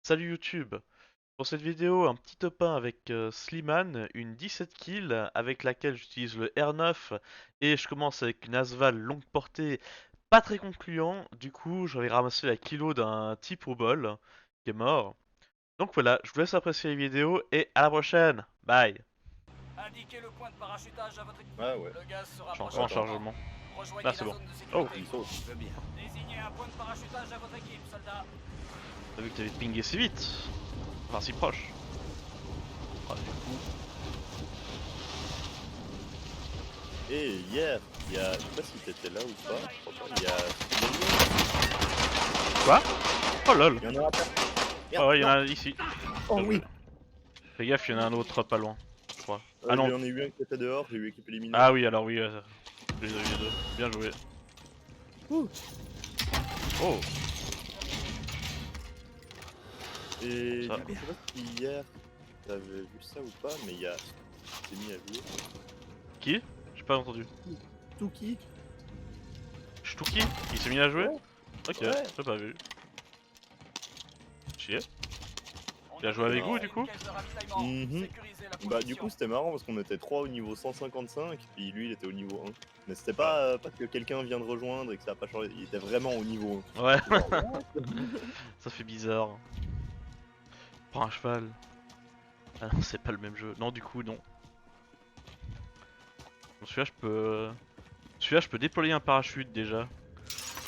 Salut YouTube! Pour cette vidéo, un petit top 1 avec Slimane, une 17 kills avec laquelle j'utilise le R9 et je commence avec une Asval longue portée pas très concluant. Du coup, j'avais ramassé la kilo d'un type au bol qui est mort. Donc voilà, je vous laisse apprécier la vidéo et à la prochaine! Bye! Indiquez le point de parachutage à votre équipe. Ah ouais. Le gaz se Je suis rapproche encore en Attends. lentement. chargement. Ah, Rejoignez c'est la bon. zone de Oh! sécurité. Il saute. Je veux bien. Désignez un point de parachutage à votre équipe, soldat. T'as vu que t'avais pingé si vite? Enfin, si proche. Ah, du coup. Et hier, il y a. Je sais pas si t'étais là ou pas, je crois pas. Il y a. Quoi? Oh lol! Il y en a un. Merde, Ah ouais, il y en non. a ici. Oh Bien joué. oui. Fais gaffe, il y en a un autre pas loin, je crois. Ah non! J'en ai eu un qui était dehors, j'ai eu équipe éliminée. Ah oui, alors oui, je les ai eu les deux. Bien joué. Ouh. Oh, Et ça. du coup, je sais pas si hier t'avais vu ça ou pas, mais il y a. S'est mis à jouer. Qui? J'ai pas entendu. Tuki. Shtuki? Il s'est mis à jouer? Ouais. Ok, Ouais. j'ai pas vu. Chier. On Il a joué avec vous, du coup? une caisse de ravitaillement. Mhm. Sécurisez la Bah, du position. coup, c'était marrant parce qu'on était 3 au niveau 155, puis lui il était au niveau 1. Mais c'était Ah. pas parce que quelqu'un vient de rejoindre et que ça a pas changé, il était vraiment au niveau Ouais, 1. Genre, what. ça fait bizarre. Prends un cheval. Ah non, c'est pas le même jeu. Non, du coup, non. Bon, celui-là, je peux. Celui-là, je peux déployer un parachute déjà.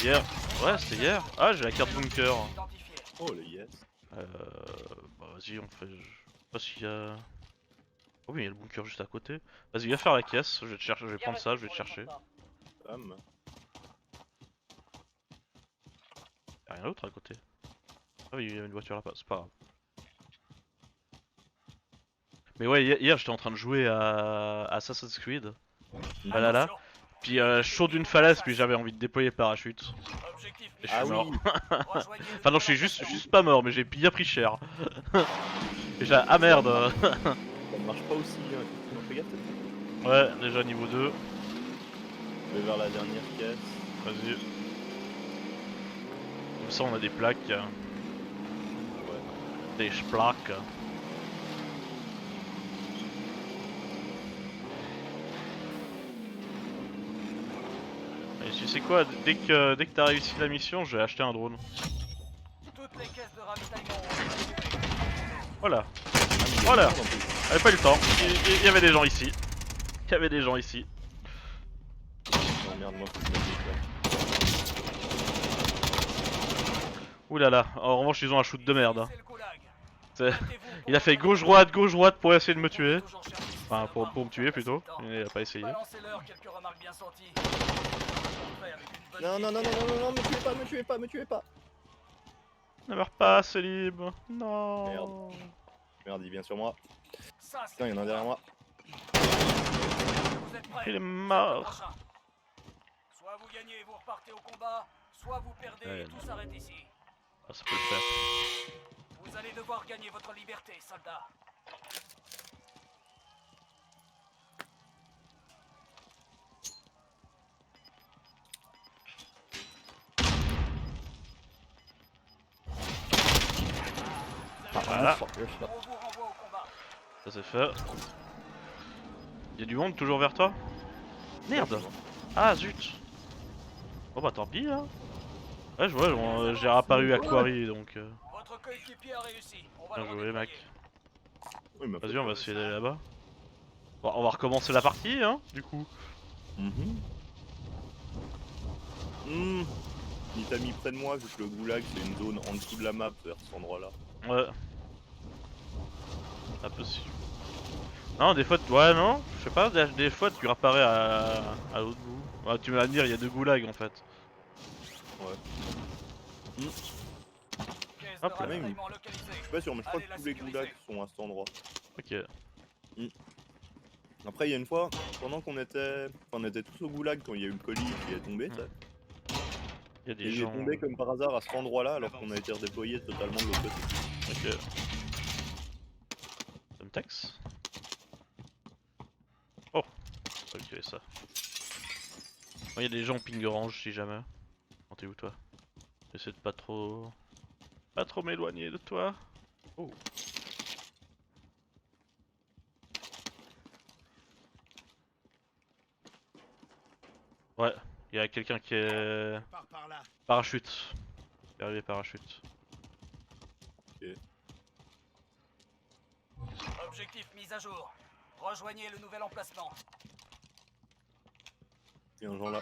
Hier. Ouais, c'était hier. Ah, j'ai la carte bunker. Identifié. Oh le yes. Euh. Bah, vas-y, on fait. Je sais pas s'il y a. Oh oui, il y a le bunker juste à côté. Vas-y, viens faire la caisse. Je vais te chercher. Je vais prendre ça, je vais te chercher. Bam. Y'a rien d'autre à côté. Ah oui, il y a une voiture là-bas, c'est pas grave. Mais ouais, hier j'étais en train de jouer à Assassin's Creed. Ah là là. Attention. Puis chaud d'une falaise, puis j'avais envie de déployer le parachute. Objectif Et je Ah suis oui. mort. Rejoignez le Enfin non, je suis juste pas mort, mais j'ai bien pris cher. Et j'ai ah merde. Ça ne marche pas aussi bien. Effectivement, fais gaffe, Ouais, déjà niveau 2. je vais vers la dernière caisse. Vas-y. Comme ça on a des plaques. Ouais. Des plaques. Et tu sais quoi, dès que t'as réussi la mission, je vais acheter un drone. Toutes les caisses de ravitaillement ont été sécurisées. Voilà. Ah, mais il y a Voilà. du monde, en plus. J'avais pas eu le temps. Il y avait des gens ici. Il y avait des gens ici. Oh merde, moi faut que je mette des plaques. Ouh là là. En revanche, ils ont un shoot de merde. Hein. Finissez le goulag. C'est- Mettez-vous Il a pour fait rejoindre gauche-droite pour essayer de me tuer. On peut toujours chercher si Enfin, ça pour me tuer plutôt. passe le temps. Il a pas essayé. Balancez-leur quelques remarques bien senties. Après, avec une bonne Non, non, non, non, non, non, non, me tuez pas, me tuez pas, me tuez pas. Ne meurs pas, Célib. Non. Merde. Merde, il vient sur moi. Ça, c'est Putain, il y en a un derrière moi. Vous êtes prêts? Il est C'est le mort. prochain. Soit vous gagnez et vous repartez au combat, soit vous perdez Ouais, et tout s'arrête ici. Ah, ça peut le faire. Vous allez devoir gagner votre liberté, soldats. Voilà. On vous renvoie au combat. Ça c'est fait. Y'a du monde toujours vers toi? Merde. Ah zut. Bon bah tant pis hein. Ouais, je vois, j'ai réapparu à Quarry donc. Votre coéquipier a réussi. On va Bien le joué redéployer. mec. Oui, il m'a fait Vas-y, on va peur. essayer d'aller là-bas. Bon, on va recommencer la partie hein, du coup. Mhm. Hmm. Il t'a mis près de moi vu que le goulag c'est une zone en dessous de la map vers cet endroit là. Ouais. Un peu si. Non, des fois, ouais, non, je sais pas, des fois tu réapparais à l'autre bout. Ouais, tu vas me dire, il y a deux goulags en fait. Ouais. Caisse Hop de là. ravitaillement localisée. Je suis pas sûr, mais je crois Allez que la tous les sécuriser. goulags sont à cet endroit. Ok. Après, il y a une fois, pendant qu'on était. Enfin, on était tous au goulag quand il y a eu le colis qui est tombé, tu sais. Il y a des Et il est gens. tombé comme par hasard à cet endroit là alors qu'on a été redéployé totalement de l'autre côté. Ok. Semtex. Oh, c'est pas que tu avais ça. Il y a des gens ping orange si jamais. Oh, t'es où toi? J'essaie de pas trop. pas trop m'éloigner de toi. Oh. Ouais, il y a quelqu'un qui est... Pars par là. Parachute. Il est arrivé parachute. Objectif mis à jour. Rejoignez le nouvel emplacement. Il y a un genre là.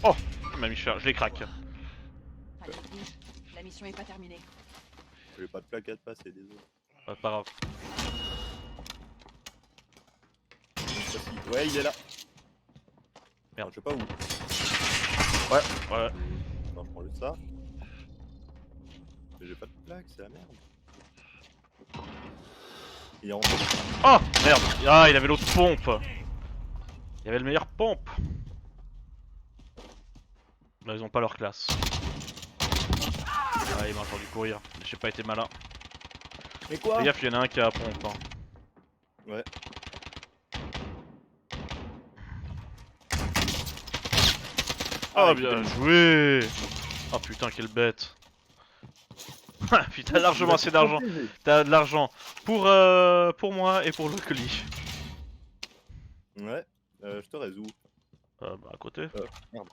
Oh, il m'a mis cher, je les craque. Allez, bouge. La mission est pas terminée. J'ai pas de plaque à te passer, désolé. Pas grave. Ouais, il est là. Merde. Je sais pas où. Ouais. On va prendre ça. Mais j'ai pas de plaque, c'est la merde. Il est rentré. Oh, merde. Ah, il avait l'autre pompe. Il avait le meilleur pompe. Là, ils ont pas leur classe. Ah, il m'a entendu courir. J'ai pas été malin. Mais quoi? Fais gaffe, il y en a un qui a la pompe. Hein. Ouais. Oh, bien joué. Oh putain, quelle bête. Puis t'as largement assez d'argent. T'as de l'argent pour moi et pour le colis. Ouais. Je te résous. Bah à côté. Merde.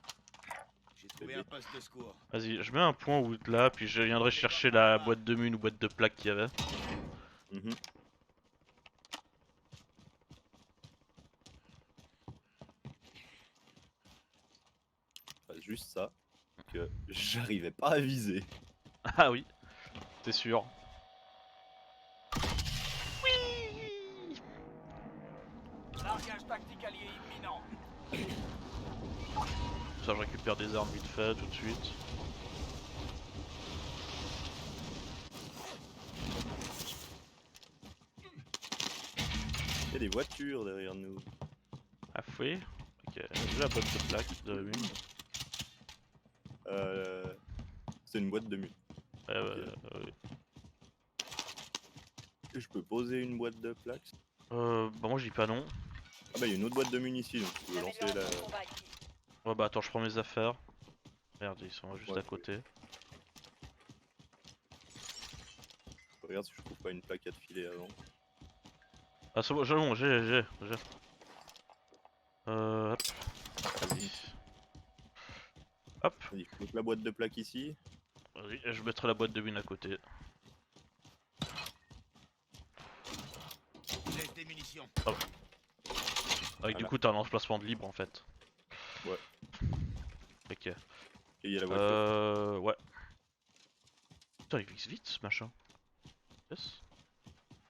J'ai trouvé un poste de secours. Vas-y, je mets un point ou là, puis je viendrai chercher la boîte de mun ou boîte de plaques qu'il y avait. Mhm. Enfin, juste ça. Que j'arrivais pas à viser. Ah oui, c'est sûr. Largage tactique allié imminent. Ça, je récupère des armes vite fait tout de suite. Il y a des voitures derrière nous. Ah fouet. Ok, j'ai la boîte de plaques de mun. C'est une boîte de mine. Ouais. Je peux poser une boîte de plaques? Bah moi je dis pas non. Ah bah il y a une autre boîte de munitions ici, donc tu peux lancer la... Ouais bah attends, je prends mes affaires. Merde, ils sont juste Ouais, à côté. Je regarde si je trouve pas une plaque à te filer avant. Ah c'est bon, j'ai. Hop. Vas-y. Hop. Vas-y, je pose la boîte de plaques ici. Vas-y, et je mettrai la boîte de mun à côté. Laisse des munitions. Avec du Voilà. coup t'as un emplacement de libre en fait. Ouais. Ok. Et il y a la voiture. Ouais. Putain il glisse vite ce machin. Yes.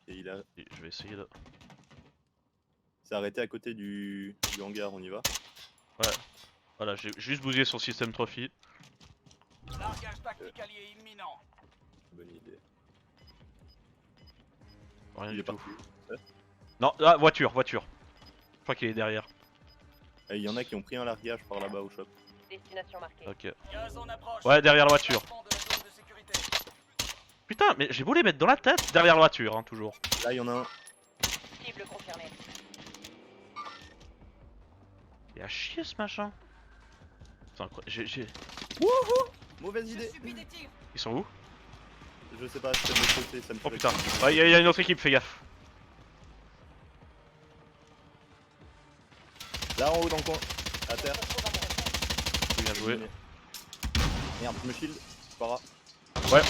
Et il a... Et je vais essayer de... C'est arrêté à côté du hangar, on y va? Voilà, j'ai juste bougé son système trophy. Largage tactique allié imminent. Bonne idée. Rien Il du est tout. parti. Ouais. Non, ah, voiture. Je crois qu'il est derrière. Et il y en a qui ont pris un largage par là-bas au shop. Destination marquée. Ok. Gaz en approche. Ouais, derrière la voiture. Emplacement de la zone de sécurité. Putain, mais j'ai beau les mettre dans la tête, derrière la voiture, hein, toujours. Là il y en a un. Cible confirmée. Il a chier ce machin. C'est incroyable. Mauvaise idée. Ils sont où? Je sais pas, c'est de l'autre côté, ça me Oh fait putain. Ouais, y a une autre équipe, fais gaffe. Là en haut dans le coin. À terre. Bien joué. Merde, je me shield. C'est pas grave. Ouais.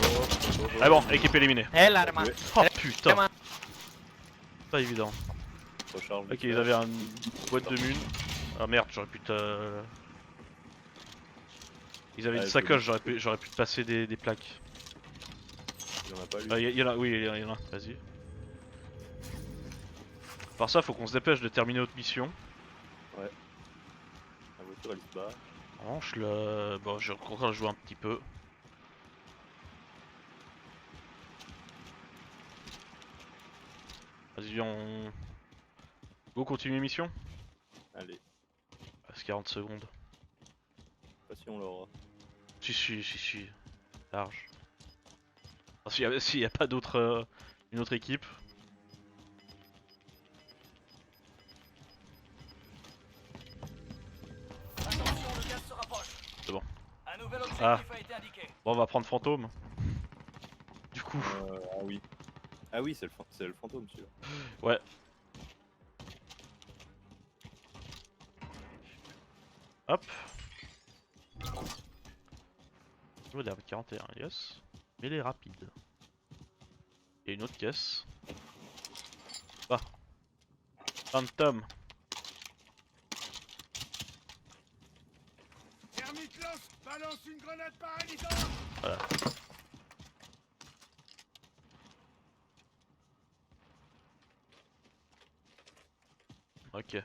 Oh. Ah bon, équipe éliminée. Ouais. Oh putain. Pas évident. Recharge. Ok, ils avaient une boîte de mun. Ah merde, j'aurais pu te... Ils avaient Ouais, une je sacoche, j'aurais pu te passer des plaques. Il y en a pas lui. Il y en a, oui, il y en a, vas-y. Par ça, faut qu'on se dépêche de terminer notre mission. La voiture elle se bat. En revanche, le... Bon, je vais jouer un petit peu. Vas-y, on... Go, continue mission. Allez, Reste 40 secondes. pas si on l'aura. Si. Large. Ah, s'il y a pas d'autre... une autre équipe. Attention, le gaz se rapproche. C'est bon. Ah. L'objectif a été indiqué. Bon, on va prendre fantôme. Du coup, Ah oui. Ah oui, c'est le fantôme celui-là. ouais. Hop. Oh, il est à 41, yes. Mais il est rapide. Il y a une autre caisse. Ah. Phantom. Thermite lance, balance une grenade paralysante. Voilà. Ok.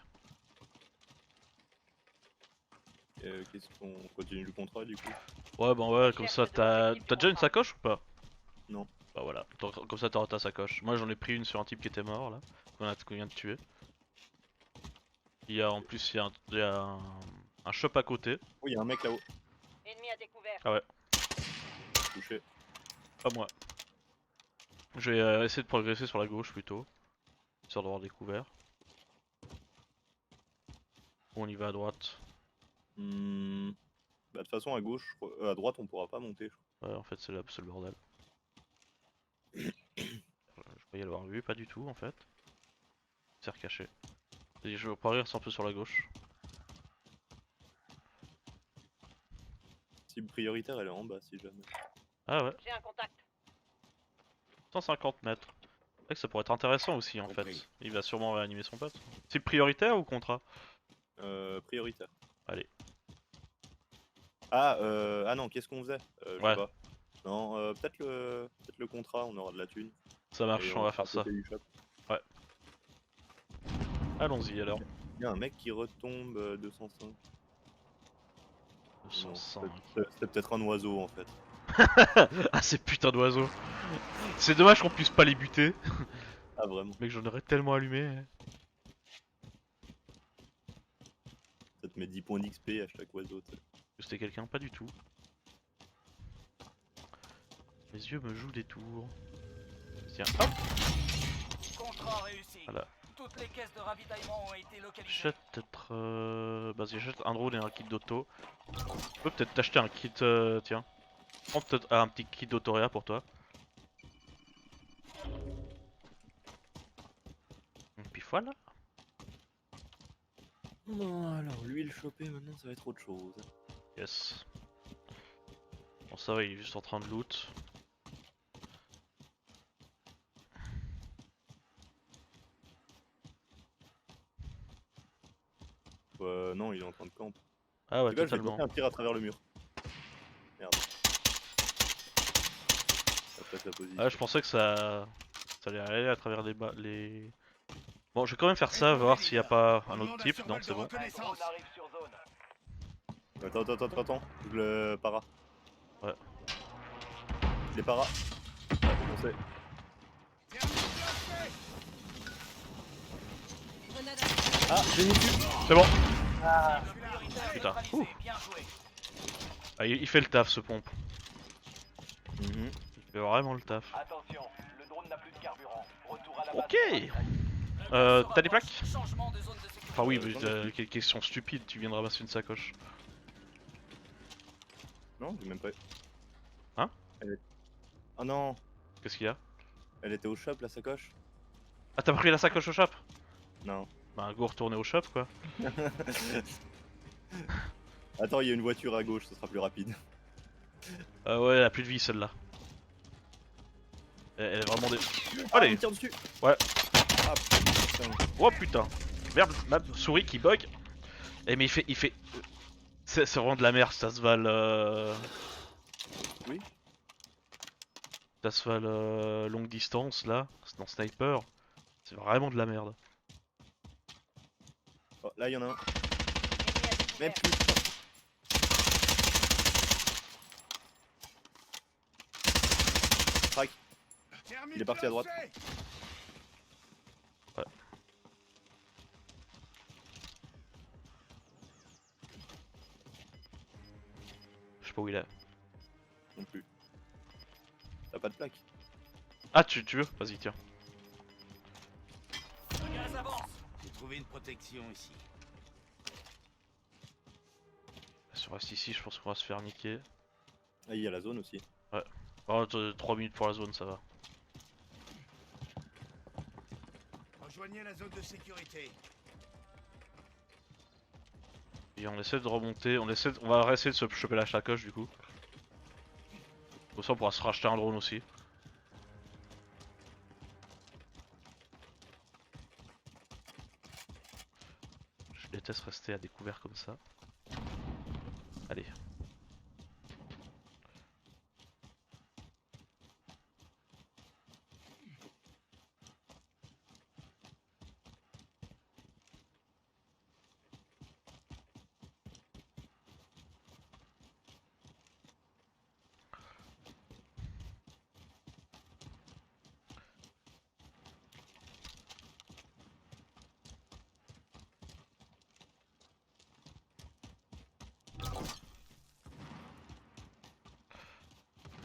Qu'est-ce qu'on continue le contrat du coup? Ouais, bon, ouais, comme ça, t'as déjà une sacoche ou pas? Non. Bah voilà, comme ça t'auras ta sacoche. Moi j'en ai pris une sur un type qui était mort là, qu'on vient de tuer. Il y a en plus il y a un shop à côté. Oh, il y a un mec là-haut. Ennemi à découvert. Ah ouais, Touché. pas moi. Je vais essayer de progresser sur la gauche plutôt, histoire d'avoir découvert. Ou on y va à droite. Bah, de toute façon, à gauche, à droite, on pourra pas monter. Je crois. Ouais, en fait c'est là, c'est le bordel. Je croyais l'avoir vu, pas du tout en fait. C'est recaché. Et je vais progresser un peu sur la gauche. Cible prioritaire, elle est en bas si jamais. Ah ouais, J'ai un contact. 150 mètres. C'est vrai que ça pourrait être intéressant aussi en fait. Compris. Il va sûrement réanimer son pote. C'est prioritaire ou contrat? Prioritaire. Allez. Ah non, qu'est-ce qu'on faisait? Je sais Ouais. pas. Non, peut-être le contrat, on aura de la thune. Ça marche, Et on va sera faire ça. à côté du shop. Allons-y alors. Il y a un mec qui retombe 205. 205. C'était peut-être un oiseau en fait. Ah ces putains d'oiseaux. C'est dommage qu'on puisse pas les buter. Ah vraiment. Mec j'en aurais tellement allumé. Ça te met 10 points d'XP à chaque oiseau. Tu sais. C'était quelqu'un? Pas du tout. Mes yeux me jouent des tours. Tiens, hop. Contrat réussi. Voilà. Toutes les caisses de ravitaillement ont été localisées. J'achète peut-être... Vas-y, j'achète un drone et un kit d'auto. Je peux peut-être t'acheter un kit... Tiens. Prends peut-être un petit kit d'autoréa pour toi. Et puis voilà. Non, alors lui le choper maintenant ça va être autre chose. Yes. Bon ça va, il est juste en train de loot. Non, il est en train de camp. Ah ouais, Les gars, je vais totalement. tenter un tir à travers le mur. Merde. Après sa position. Ah je pensais que ça allait aller à travers les... Bon je vais quand même faire ça, voir s'il n'y a pas un autre type. Non c'est bon. Un drone arrive sur zone. Attends, je le para. Ouais. Je les para. Ah, on sait. Grenade Ah, j'ai mis dessus. C'est bon. Prioritaire Putain. neutralisé. Ouh. Bien joué. Ah, il fait le taf ce pompe. Mhm. Il fait vraiment le taf. Attention, le drone n'a plus de carburant. Retour à la base. Ok. T'as des plaques? Changement de zone de sécurité. Enfin oui, mais quelle question stupide, tu viens de ramasser une sacoche. Non, j'ai même pas. Hein? Ah non, Qu'est-ce qu'il y a? elle était au shop la sacoche. Ah t'as pris la sacoche au shop? Non. Bah go retourner au shop quoi. Attends, il y a une voiture à gauche, ce sera plus rapide. Ouais, elle a plus de vie celle-là. Elle est vraiment des... Ah, Allez. il me tire dessus. Ouais. Ah putain. Oh putain. Merde, ma souris qui bug. Eh mais il fait... C'est vraiment de la merde, ça se vale... Oui. Ça se vale longue distance là, c'est dans Sniper. C'est vraiment de la merde. Oh, là, il y en a un. ennemi à Mais découvert. putain. Crac. Il est parti à droite. Je sais pas où il est. Non plus. T'as pas de plaque. Ah tu veux? Vas-y tiens. Le gaz avance. J'ai trouvé une protection ici. Si on reste ici, je pense qu'on va se faire niquer. Ah, il y a la zone aussi. Oh, 3 minutes pour la zone, ça va. Rejoignez la zone de sécurité. Et on essaie de remonter, on va essayer de se choper la sacoche du coup. Comme ça on pourra se racheter un drone aussi. Je déteste rester à découvert comme ça. Allez.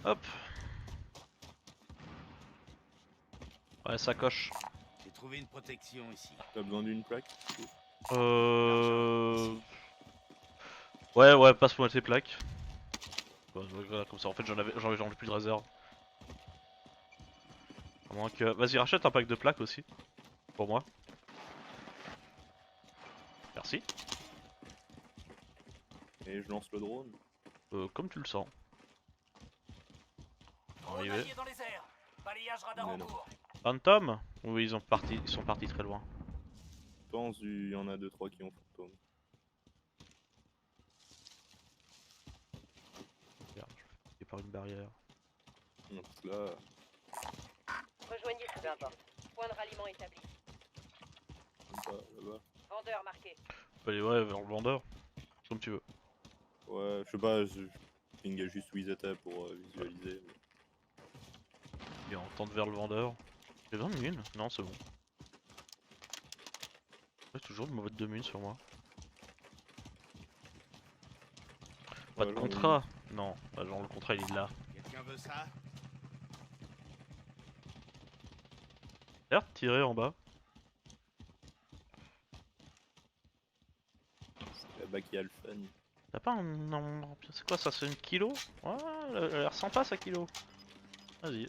Hop. Ouais, sacoche. J'ai trouvé une protection ici. T'as besoin d'une plaque? Ouais, passe-moi tes plaques. Ouais, voilà, comme ça en fait j'en ai plus de réserve. À moins que... Vas-y, rachète un pack de plaques aussi. Pour moi. Merci. Et je lance le drone. Comme tu le sens. Drone Arrivé. allié dans les airs. Balayage radar Mais en non. cours. Phantom? Oui, ils sont partis très loin. Je pense il y en a 2-3 qui ont fantôme. Merde, je suis fait par une barrière. Donc là, Rejoignez ce peu importe. Point de ralliement établi. comme ça, là-bas. Vendeur marqué. On peut aller ouais, vers le vendeur. Comme tu veux. Ouais, je sais pas, je ping juste où ils étaient pour visualiser. Et on tente vers le vendeur. J'ai 20 mines? Non, c'est bon. J'ai toujours une mauvaise 2 mines sur moi. Pas de Ouais, là, contrat? Non, bah, genre le contrat il est là. Quelqu'un veut ça? Regarde, tirer en bas. C'est là-bas qu'il y a le fun. T'as pas un... Non, c'est quoi ça? C'est une kilo? Ouais, elle a l'air sympa sa kilo. Vas-y.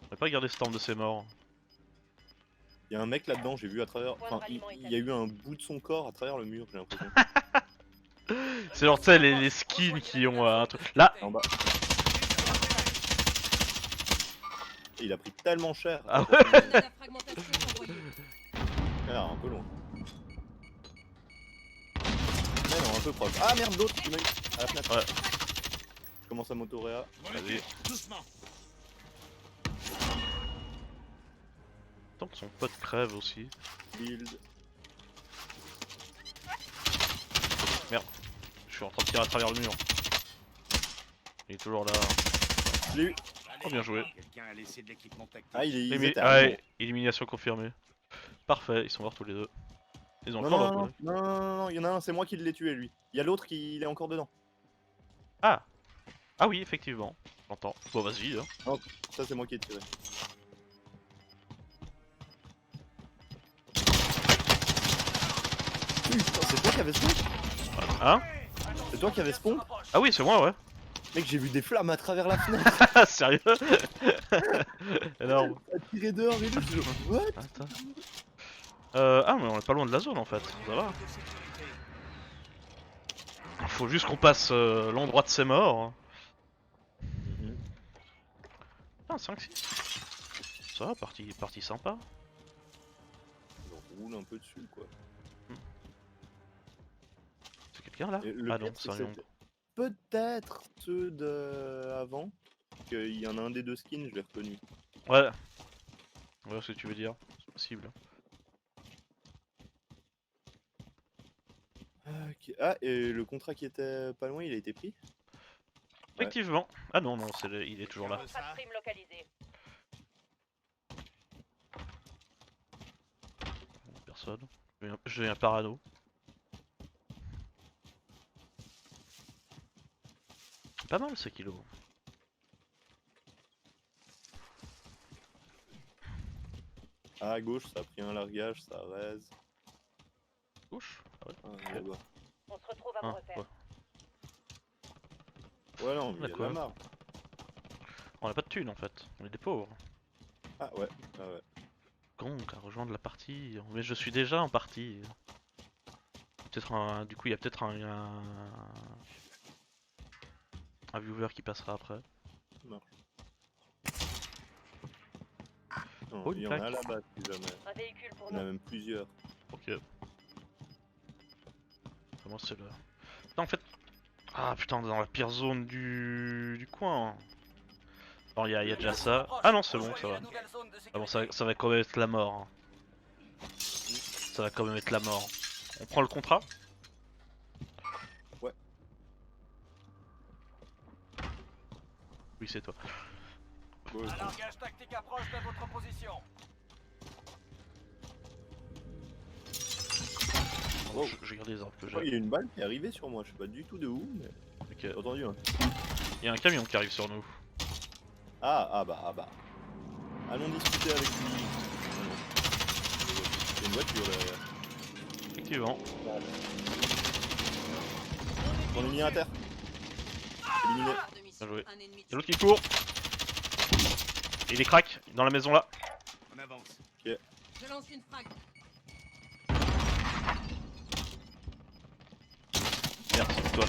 On va pas garder ce temps de ses morts. Il y a un mec là-dedans, j'ai vu à travers. Point de Enfin, ralliement il y a eu un bout de son corps à travers le mur, j'ai l'impression. C'est genre, tu sais, les skins qui ont un truc. Là! En bas. Et il a pris tellement cher. Ah ouais. Grenade à fragmentation envoyée. Ah, un peu loin. Mais non, un peu proche. Ah merde, l'autre qui m'a eu à la fenêtre. Ouais. Je commence à m'autoréa. Vas-y. Doucement. Tant que son pote crève aussi. Build. Je suis en train de tirer à travers le mur. Il est toujours là. Je l'ai eu. Oh, bien joué. Quelqu'un a laissé de l'équipement tactique. Ah, ils étaient Ouais, élimination confirmée. Parfait, ils sont morts tous les deux. Ils ont Non, encore non, leur non, collègue. non, non, non, non, il y en a un, c'est moi qui l'ai tué lui. Il y a l'autre qui il est encore dedans. Ah! Ah oui, effectivement. J'entends. Bon, vas-y. Hein. Ça, c'est moi qui ai tiré. Putain, c'est toi qui avais spawn? Hein? C'est toi qui avais spawn? Ah oui, c'est moi, ouais. Mec, j'ai vu des flammes à travers la fenêtre. Ah, sérieux? Énorme. À tirer dehors et tout. Je dis, what? Attends. Ah, mais on est pas loin de la zone en fait. Ça va. Faut juste qu'on passe l'endroit de ses morts. Ah, 5-6. Ça va, partie sympa. On roule un peu dessus quoi. C'est quelqu'un là? Et le Ah pire, non, c'est c'est un que Young. c'était peut-être ceux d'avant. Qu'il y en a un des deux skins, je l'ai reconnu. Ouais. Ouais, ce que tu veux dire. C'est possible. Ok. Ah, et le contrat qui était pas loin, il a été pris? Effectivement. Ah non, non, il est toujours là. Quelqu'un veut Pas de ça? prime localisée. Personne. J'ai un parano. Pas mal ce kilo. Ah, à gauche, ça a pris un largage, ça raise. Gauche? Ah ouais. Ah, là-bas. On se retrouve à mon Ah, repère. ouais. Ouais, non, mais il y a de D'accord. la marre. On a pas de thunes en fait, on est des pauvres. Ah ouais, ah ouais. Donc à rejoindre la partie. Mais je suis déjà en partie. Peut-être un. Du coup, il y a peut-être un viewer qui passera après. Non, non, Oh, il une y en a plaque. là-bas si jamais. Un véhicule pour Il y en a même plusieurs. Ok. Comment c'est là? Putain, en fait. Ah putain, on est dans la pire zone du coin. Bon, il y a déjà ça. Ah non, c'est bon, ça va. Ah bon, ça va quand même être la mort. Hein. Ça va quand même être la mort. On prend le contrat? Ouais. Oui, c'est toi. Ouais, Un largage tactique approche de votre position. Wow. Je regarde les armes que Oh, il j'ai. y a une balle qui est arrivée sur moi, je sais pas du tout de où, mais Ok. j'ai entendu un. Il y a un camion qui arrive sur nous. Ah bah. Allons discuter avec lui. Ah non. Il y a une voiture derrière. Effectivement. On est mis à terre. Éliminé. Bien joué. Un ennemi Y'a l'autre qui court. Il est crack dans la maison là. On avance. Je lance une frag. Merde, c'est toi.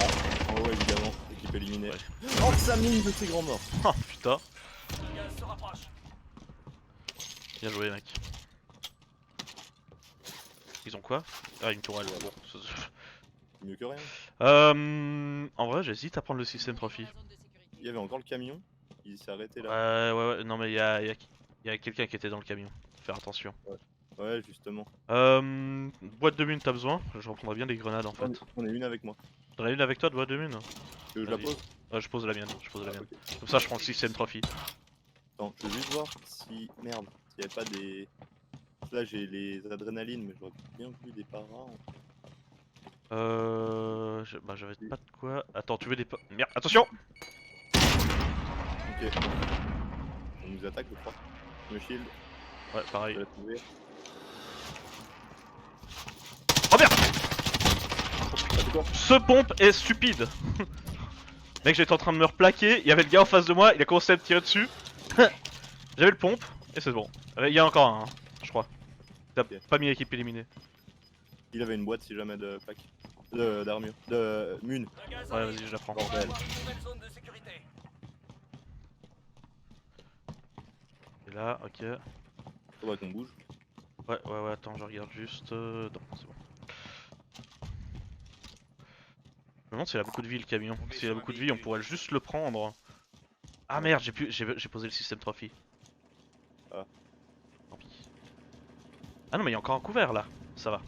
Oh ouais, évidemment. Équipe éliminée. Ouais. Oh, ça mine de ces grands morts. Oh putain. Le gaz se rapproche. Bien joué mec. Ils ont quoi? Ah, une tourelle. Bon. Mieux que rien. En vrai, j'hésite à prendre le système trophy. Il y avait encore le camion. Il s'est arrêté là. Ouais, non mais y a quelqu'un qui était dans le camion. Faut faire attention. Ouais, justement. Boîte de mine, t'as besoin? Je reprendrai bien des grenades en fait. On est une avec moi. T'en as une avec toi de boîte de mine? Tu veux que je la Vas-y. pose? Je pose la mienne, je pose la Ah, mienne. ok. Comme ça, je prends le système trophy. Attends, je veux juste voir si. Merde, s'il y avait pas des. Là, j'ai les adrénalines, mais j'aurais bien voulu des paras. Bah j'avais pas de quoi. Attends, tu veux des merde, attention! Ok. On nous attaque, je crois. Le shield, Ouais, je pareil. vais la trouver. Oh merde! Ah, c'est quoi? Ce pompe est stupide! Mec, j'étais en train de me replaquer, il y avait le gars en face de moi, il a commencé à me tirer dessus. J'avais le pompe, et c'est bon. Il y a encore un, hein, je crois. T'as Ok. pas mis l'équipe éliminée. Il avait une boîte si jamais de plaque. D'armure. De mun. Le gaz Ouais, arrive. vas-y, je la prends. On va Bordel. avoir une nouvelle zone de sécurité. Et là, ok. Faudrait qu'on bouge. Ouais, attends, je regarde juste. Non, c'est bon. Je me demande s'il a beaucoup de vie le camion. S'il a beaucoup de vie, on pourrait juste le prendre. Ah merde, j'ai posé le système trophy. Ah. Tant pis. Ah non, mais il y a encore un couvert là. Ça va.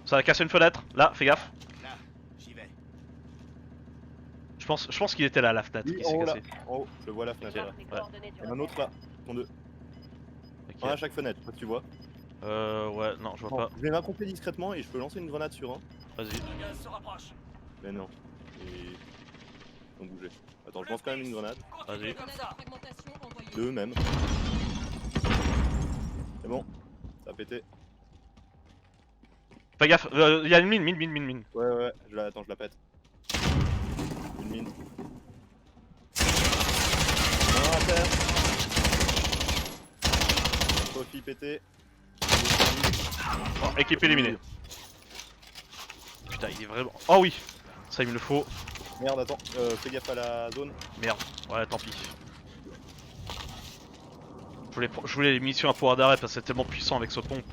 Ça a cassé une fenêtre. Là, fais gaffe. Là, j'y vais. Je pense qu'il était là, la fenêtre Oui, qui en s'est haut là. cassée. En haut, je vois la fenêtre Ok. là. Ouais. Il y en a un autre là. Sont deux. Ok. Un à chaque fenêtre, tu vois. Ouais, non, je vois Bon, pas. je vais m'accomplir discrètement et je peux lancer une grenade sur un. Vas-y. Le gaz se rapproche. Mais non. Et. Ils ont bougé. Attends, je lance quand même une grenade. Continuez Vas-y. comme ça. Fragmentation envoyée. Deux même. C'est bon. Ça a pété. Fais gaffe, y a une mine. Ouais. Attends, je la pète. Une mine. Un à terre. Sophie pété. Oh, équipe éliminée. Putain, il est vraiment. Oh oui! Ça, il me le faut. Merde, attends. Fais gaffe à la zone. Merde. Ouais, tant pis. Je voulais les missions à pouvoir d'arrêt parce que c'est tellement puissant avec ce pompe.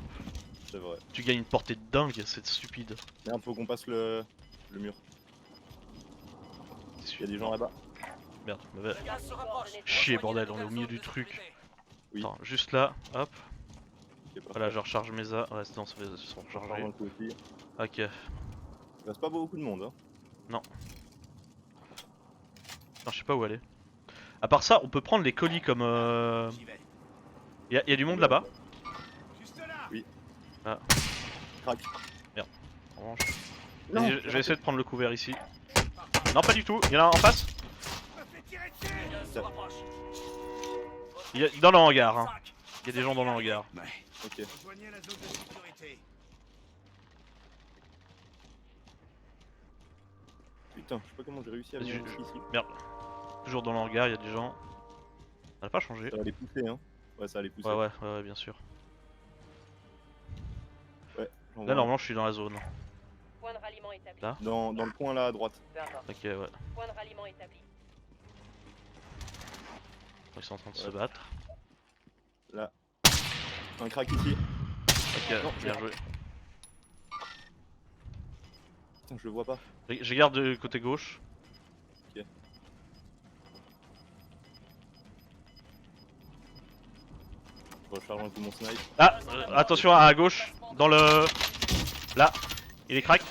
C'est vrai. Tu gagnes une portée de dingue, c'est stupide. Merde, faut qu'on passe le mur. Il y a des gens là-bas. Merde, mauvais. Le gaz se rapproche. Chier, Rejoignez bordel, la on est au nouvelle milieu zone du de truc. sécurité. Oui. Attends, juste là, hop. Ok, parfait. Voilà, je recharge mes armes. Ouais, non, ça fait sont Charge rechargés. un coup aussi. Ok. Il reste pas beaucoup de monde. Hein. Non, je sais pas où aller. À part ça, on peut prendre les colis comme. J'y vais. Y a du monde là-bas. Juste là. Oui. Ah. Crac. En revanche. Non, Vas-y, je vais essayer de prendre le couvert ici. Non, pas du tout. Il y en a un en face. Je me fais tirer dessus. Le gaz se rapproche. Il y a dans le hangar. Hein. Cinq. Il y a des gens dans le hangar. Ouais. Ok. Rejoignez la zone de sécurité. Putain, je sais pas comment j'ai réussi à Vas-y, venir jusqu'ici. Merde. Toujours dans le hangar, il y a des gens. Ça n'a pas changé. Ça va les pousser, hein. Ouais, ça va les pousser. Ouais, bien sûr. Ouais, j'en Là, vois un. normalement, je suis dans la zone. Point de ralliement établi. Là Dans le coin là à droite. Peu importe. Ok, ouais. Point de ralliement établi. Ils sont en train de se Ouais. battre. Là. Un crack ici. Ok, Non, bien joué. Putain, je le vois pas. Je garde du côté gauche. Je recharge un coup mon snipe. Ah, attention à gauche, dans le... Là, il est crack.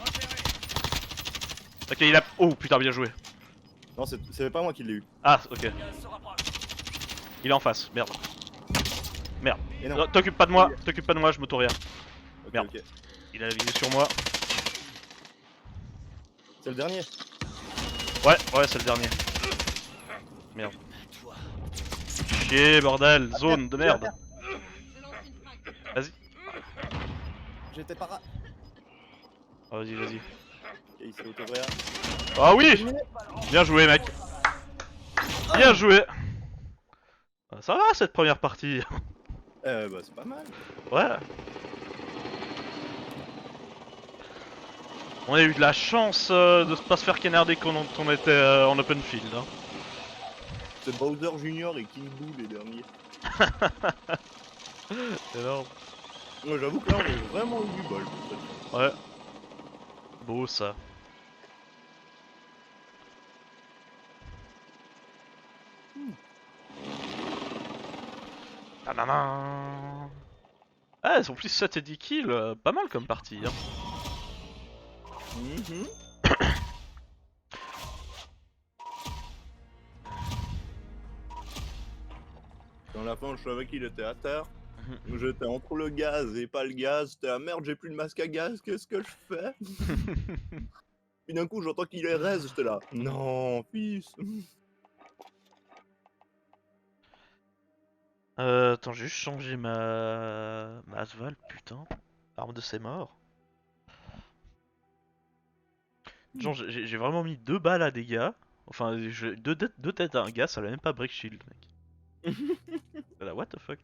Ok, il a... Oh putain, bien joué. Non, c'est pas moi qui l'ai eu. Ah, ok. Gaz se rapproche. Il est en face, merde. Et non. Non, t'occupe pas de moi, je m'auto-rien. Ok, merde. ok. Il a la visée sur moi. C'est le dernier. Ouais, c'est le dernier. Merde. Chier, bordel, zone de merde. Je lance une frag. Vas-y. J'étais pas. Ah, vas-y. Ok, il s'est auto-réa. Ah oui. Bien joué, mec. Bien joué. Ah, ça va cette première partie. Bah c'est pas mal. Ouais. On a eu de la chance de pas se faire canarder quand on était en open field. Hein. C'est Bowser Junior et King Boo les derniers. Énorme. Ouais, j'avoue que là on a vraiment eu du bol. Pour cette fois. Ouais. Beau ça. Tadadam. Ah, ils ont plus 7 et 10 kills, pas mal comme partie. Hein. Mhm. Dans la fin, je savais qu'il était à terre. J'étais entre le gaz et pas le gaz. J'étais ah merde, j'ai plus de masque à gaz, qu'est-ce que je fais? Puis d'un coup, j'entends qu'il est raise, j'étais là. Non, fils. Attends, j'ai juste changé ma Asval, putain. Arme de ses morts. Genre, j'ai vraiment mis 2 balles à dégâts. Enfin, deux têtes à un gars, ça l'a même pas break shield, mec. Là, what the fuck?